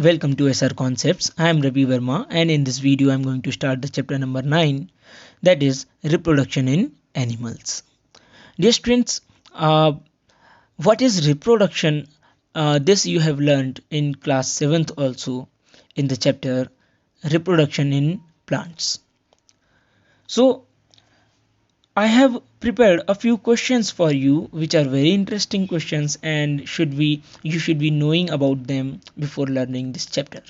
Welcome to SR Concepts. I am Ravi Verma, and in this video I am going to start the chapter number 9, that is reproduction in animals. Dear students, what is reproduction? This you have learned in class 7th also in the chapter reproduction in plants. So I have prepared a few questions for you which are very interesting questions and you should be knowing about them before learning this chapter.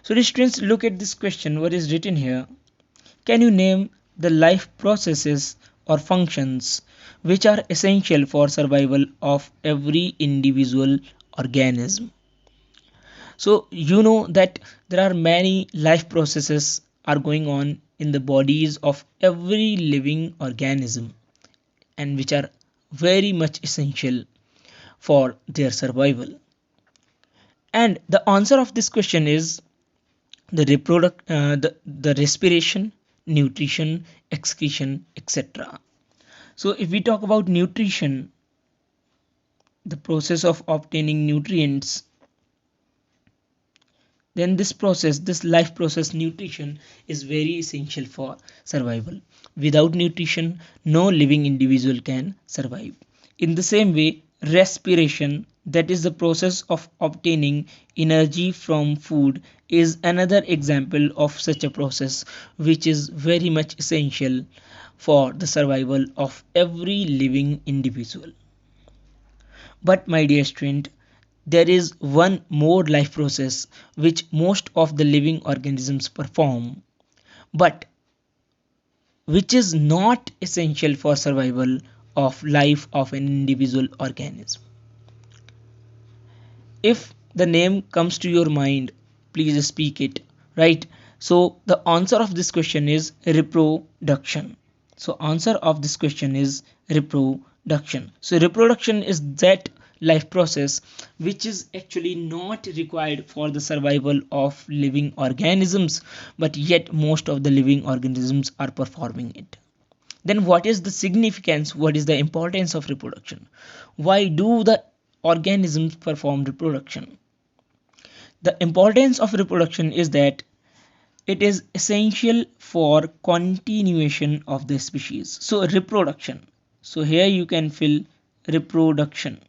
So the students, look at this question, what is written here. Can you name the life processes or functions which are essential for survival of every individual organism? So you know that there are many life processes are going on in the bodies of every living organism and which are very much essential for their survival. And the answer of this question is the respiration, nutrition, excretion, etc. So if we talk about nutrition, the process of obtaining nutrients, then this life process nutrition is very essential for survival. Without nutrition, no living individual can survive. In the same way, respiration, that is the process of obtaining energy from food, is another example of such a process which is very much essential for the survival of every living individual. But my dear student, there is one more life process which most of the living organisms perform, but which is not essential for survival of life of an individual organism. If the name comes to your mind, please speak it, right? So the answer of this question is reproduction. So answer of this question is reproduction. So reproduction is that life process which is actually not required for the survival of living organisms, but yet most of the living organisms are performing it. Then what is the significance, what is the importance of reproduction? Why do the organisms perform reproduction? The importance of reproduction is that it is essential for continuation of the species. So reproduction, so here you can fill reproduction.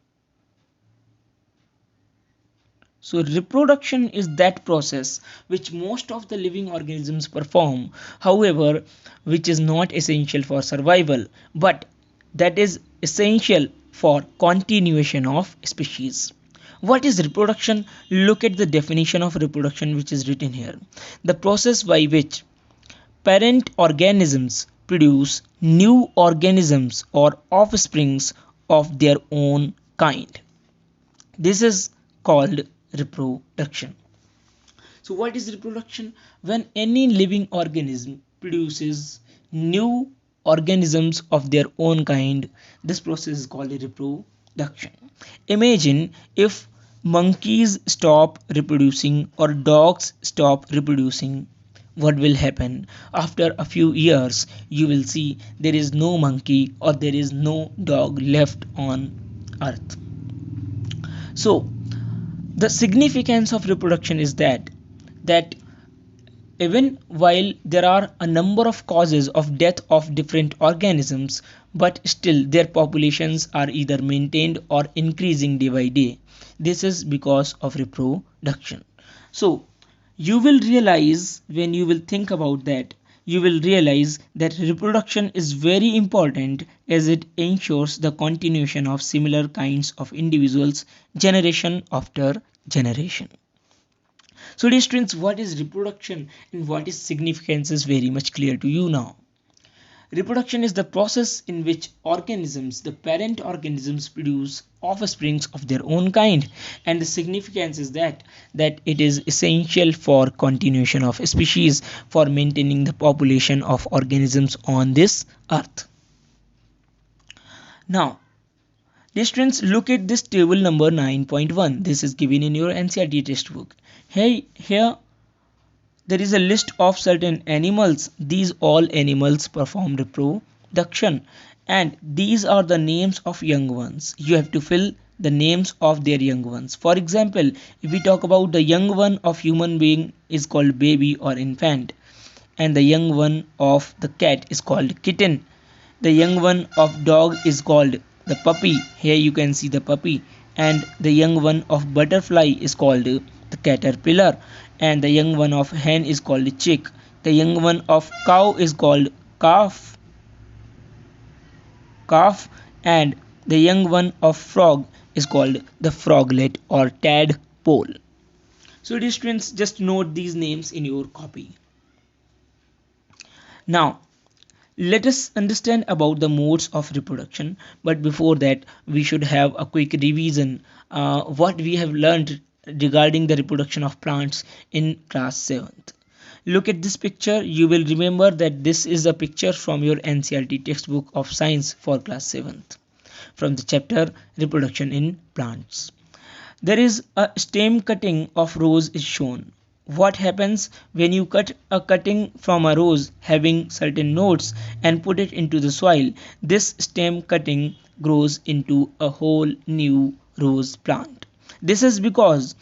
So reproduction is that process which most of the living organisms perform, however, which is not essential for survival, but that is essential for continuation of species. What is reproduction? Look at the definition of reproduction which is written here. The process by which parent organisms produce new organisms or offsprings of their own kind. This is called reproduction. So what is reproduction? When any living organism produces new organisms of their own kind, this process is called reproduction. Imagine if monkeys stop reproducing or dogs stop reproducing, what will happen? After a few years, you will see there is no monkey or there is no dog left on earth. So the significance of reproduction is that even while there are a number of causes of death of different organisms, but still their populations are either maintained or increasing day by day. This is because of reproduction. So you will realize, when you will think about that, you will realize that reproduction is very important as it ensures the continuation of similar kinds of individuals generation after generation. So dear students, what is reproduction and what is significance is very much clear to you now. Reproduction is the process in which organisms, the parent organisms, produce offsprings of their own kind, and the significance is that it is essential for continuation of species, for maintaining the population of organisms on this earth. Now, dear students, look at this table number 9.1. This is given in your NCERT textbook. Here there is a list of certain animals. These all animals perform reproduction, and these are the names of young ones. You have to fill the names of their young ones. For example, if we talk about the young one of human being is called baby or infant, and the young one of the cat is called kitten. The young one of dog is called the puppy. Here you can see the puppy. And the young one of butterfly is called the caterpillar. And the young one of hen is called chick. The young one of cow is called calf, and the young one of frog is called the froglet or tadpole. So dear students, just note these names in your copy. Now let us understand about the modes of reproduction, but before that we should have a quick revision what we have learned regarding the reproduction of plants in class 7th. Look at this picture. You will remember that this is a picture from your NCERT textbook of science for class 7th from the chapter reproduction in plants. There is a stem cutting of rose is shown. What happens when you cut a cutting from a rose having certain nodes and put it into the soil? This stem cutting grows into a whole new rose plant. This is because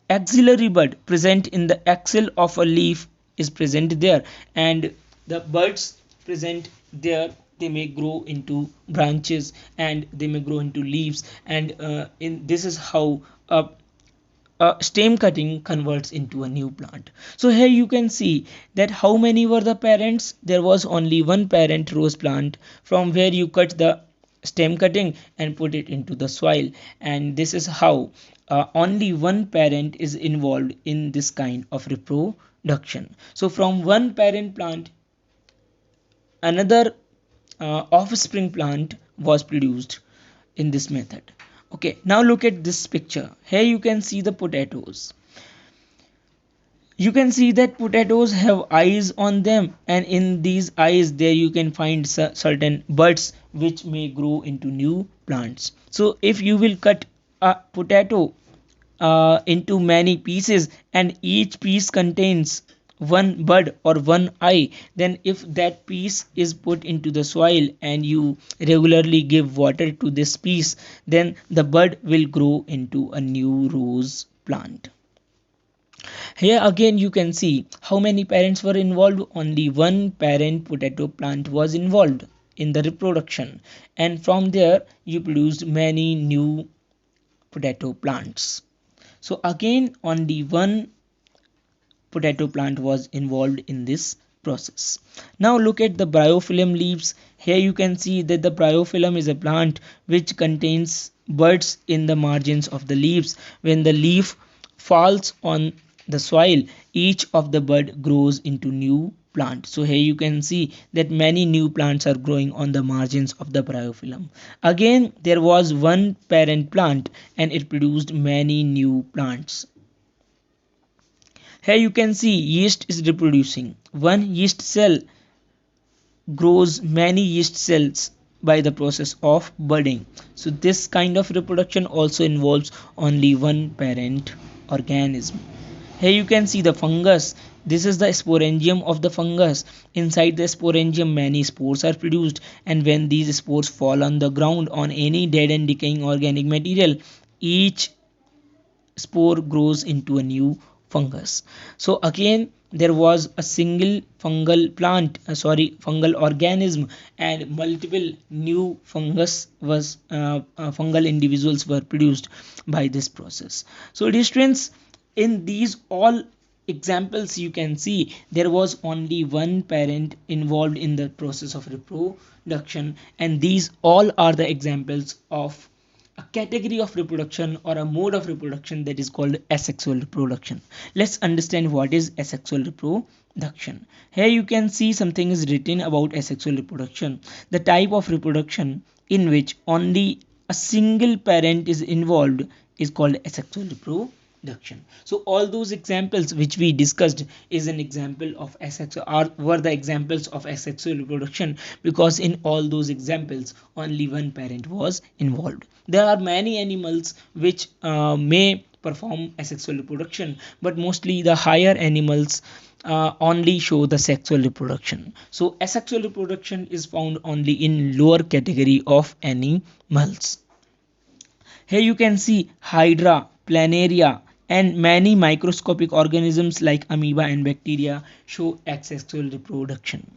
axillary bud present in the axil of a leaf is present there, and the buds present there, they may grow into branches and they may grow into leaves, and in this is how stem cutting converts into a new plant. So here you can see that how many were the parents. There was only one parent rose plant from where you cut the stem cutting and put it into the soil, and this is how only one parent is involved in this kind of reproduction. So from one parent plant another offspring plant was produced in this method. Okay, now look at this picture. Here you can see the potatoes. You can see that potatoes have eyes on them, and in these eyes there you can find certain buds which may grow into new plants. So if you will cut a potato into many pieces and each piece contains one bud or one eye, then if that piece is put into the soil and you regularly give water to this piece, then the bud will grow into a new rose plant. Here again you can see how many parents were involved. Only one parent potato plant was involved in the reproduction, and from there you produced many new potato plants. So again only one potato plant was involved in this process. Now look at the bryophyllum leaves. Here you can see that the bryophyllum is a plant which contains buds in the margins of the leaves. When the leaf falls on the soil, each of the bud grows into new plant. So here you can see that many new plants are growing on the margins of the bryophyllum. Again there was one parent plant and it produced many new plants. Here you can see yeast is reproducing. One yeast cell grows many yeast cells by the process of budding. So this kind of reproduction also involves only one parent organism. Here you can see the fungus. This is the sporangium of the fungus. Inside the sporangium many spores are produced, and when these spores fall on the ground on any dead and decaying organic material, each spore grows into a new fungus. So again there was a single fungal organism, and multiple new fungal individuals were produced by this process. So dear students, in these all examples you can see there was only one parent involved in the process of reproduction, and these all are the examples of a category of reproduction or a mode of reproduction that is called asexual reproduction. Let's understand what is asexual reproduction. Here you can see something is written about asexual reproduction, the type of reproduction in which only a single parent is involved is called asexual reproduction. So all those examples which we discussed is an example of asexual, or were the examples of asexual reproduction, because in all those examples only one parent was involved. There are many animals which may perform asexual reproduction, but mostly the higher animals only show the sexual reproduction. So asexual reproduction is found only in lower category of animals. Here you can see Hydra, Planaria, and many microscopic organisms like amoeba and bacteria show asexual reproduction.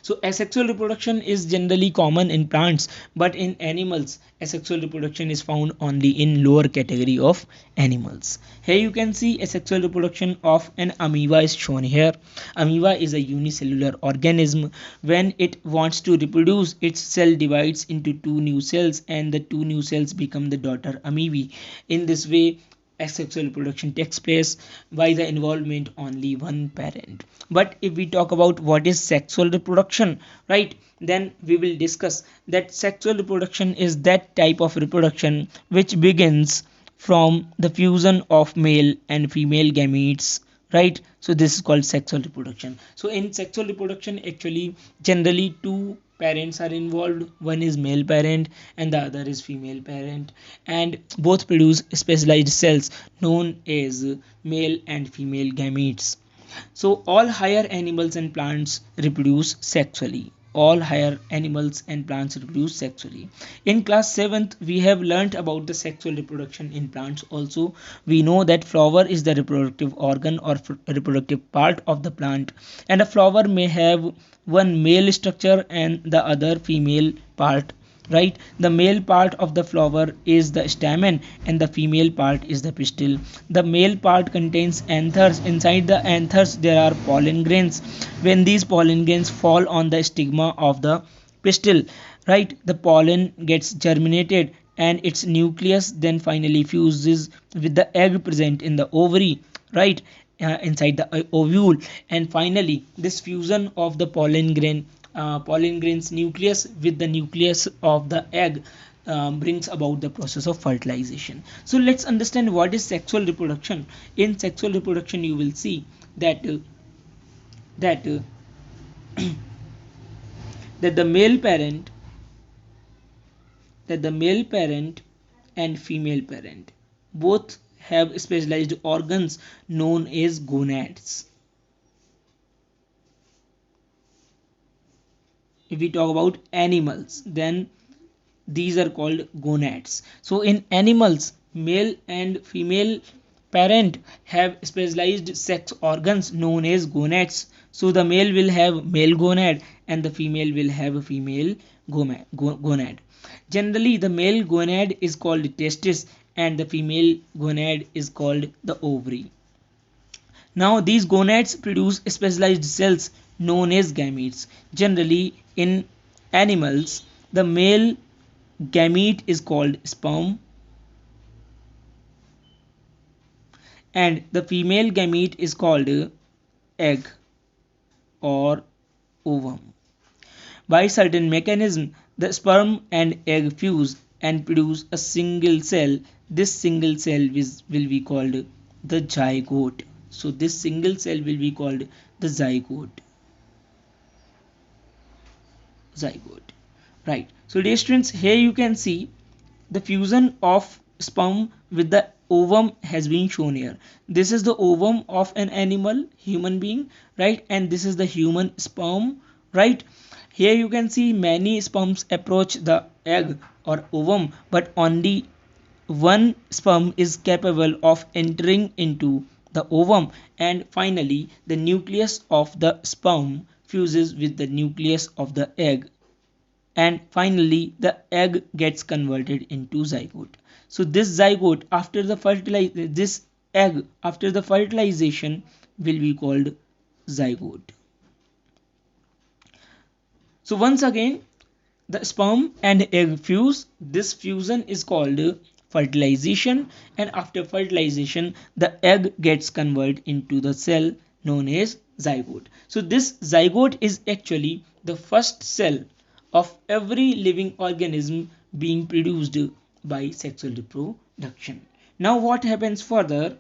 So asexual reproduction is generally common in plants, but in animals, asexual reproduction is found only in lower category of animals. Here you can see asexual reproduction of an amoeba is shown here. Amoeba is a unicellular organism. When it wants to reproduce, its cell divides into two new cells and the two new cells become the daughter amoebae. In this way, asexual reproduction takes place by the involvement only one parent. But if we talk about what is sexual reproduction, right, then we will discuss that sexual reproduction is that type of reproduction which begins from the fusion of male and female gametes, right? So this is called sexual reproduction. So in sexual reproduction, actually generally two parents are involved. One is male parent and the other is female parent, and both produce specialized cells known as male and female gametes. So all higher animals and plants reproduce sexually. All higher animals and plants reproduce sexually. In class 7th, we have learnt about the sexual reproduction in plants also. We know that flower is the reproductive organ or reproductive part of the plant, and a flower may have one male structure and the other female part, right? The male part of the flower is the stamen and the female part is the pistil. The male part contains anthers. Inside the anthers there are pollen grains. When these pollen grains fall on the stigma of the pistil, right, the pollen gets germinated and its nucleus then finally fuses with the egg present in the ovary, right, inside the ovule. And finally this fusion of the pollen grains nucleus with the nucleus of the egg brings about the process of fertilization. So let's understand what is sexual reproduction. In sexual reproduction you will see that that that the male parent and female parent both have specialized organs known as gonads. If we talk about animals, then these are called gonads. So in animals, male and female parent have specialized sex organs known as gonads. So the male will have male gonad and the female will have a female gonad. Generally the male gonad is called testis and the female gonad is called the ovary. Now these gonads produce specialized cells known as gametes. Generally in animals, the male gamete is called sperm and the female gamete is called egg or ovum. By certain mechanism, the sperm and egg fuse and produce a single cell. This single cell will be called the zygote. So this single cell will be called the zygote, right? So dear students, here you can see the fusion of sperm with the ovum has been shown here. This is the ovum of an animal, human being, right? And this is the human sperm, right? Here you can see many sperms approach the egg or ovum, but only one sperm is capable of entering into the ovum, and finally the nucleus of the sperm fuses with the nucleus of the egg, and finally the egg gets converted into zygote. So this zygote after the fertilization will be called zygote. So once again the sperm and egg fuse. This fusion is called fertilization, and after fertilization the egg gets converted into the cell known as zygote. So this zygote is actually the first cell of every living organism being produced by sexual reproduction. Now what happens further?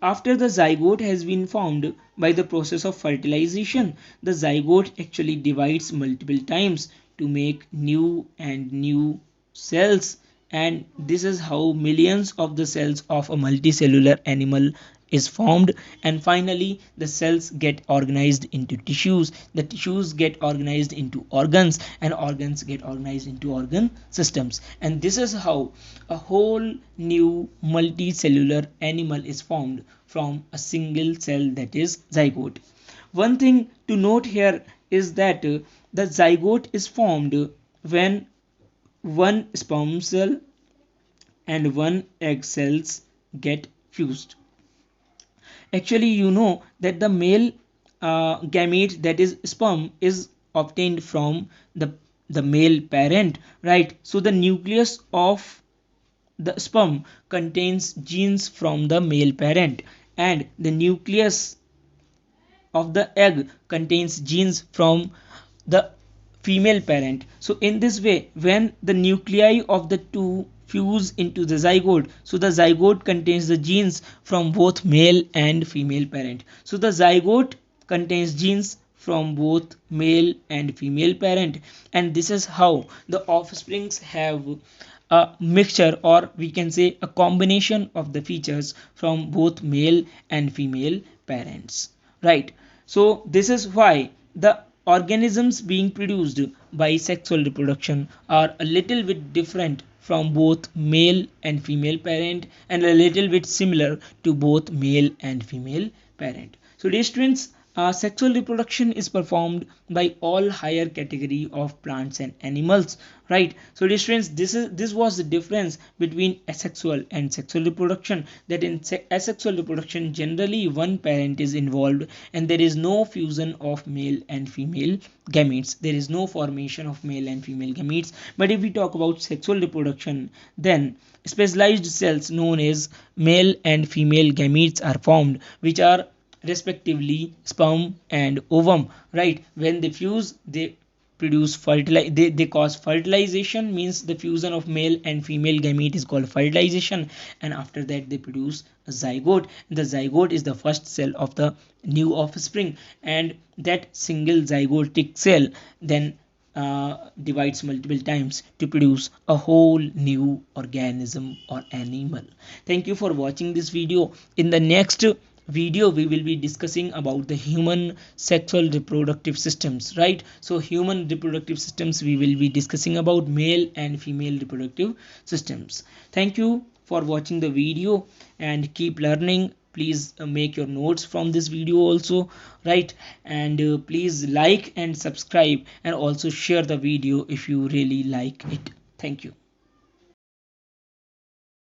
After the zygote has been formed by the process of fertilization, the zygote actually divides multiple times to make new and new cells, and this is how millions of the cells of a multicellular animal is formed, and finally the cells get organized into tissues, the tissues get organized into organs, and organs get organized into organ systems, and this is how a whole new multicellular animal is formed from a single cell, that is zygote. One thing to note here is that the zygote is formed when one sperm cell and one egg cells get fused. Actually, you know that the male gamete, that is sperm, is obtained from the male parent, right? So the nucleus of the sperm contains genes from the male parent, and the nucleus of the egg contains genes from the female parent. So in this way, when the nuclei of the two fuse into the zygote, so the zygote contains the genes from both male and female parent. So the zygote contains genes from both male and female parent, and this is how the offsprings have a mixture, or we can say a combination of the features from both male and female parents, right? So this is why the organisms being produced by sexual reproduction are a little bit different from both male and female parent, and a little bit similar to both male and female parent. So dear students, sexual reproduction is performed by all higher category of plants and animals, right? So dear students, this was the difference between asexual and sexual reproduction, that in asexual reproduction generally one parent is involved and there is no fusion of male and female gametes, there is no formation of male and female gametes. But if we talk about sexual reproduction, then specialized cells known as male and female gametes are formed, which are respectively sperm and ovum, right? When they fuse, they produce they cause fertilization, means the fusion of male and female gamete is called fertilization, and after that they produce a zygote. The zygote is the first cell of the new offspring, and that single zygotic cell then divides multiple times to produce a whole new organism or animal. Thank you for watching this video. In the next video we will be discussing about the human sexual reproductive systems, right? So human reproductive systems, we will be discussing about male and female reproductive systems. Thank you for watching the video and keep learning. Please make your notes from this video also, right? And please like and subscribe, and also share the video if you really like it. Thank you.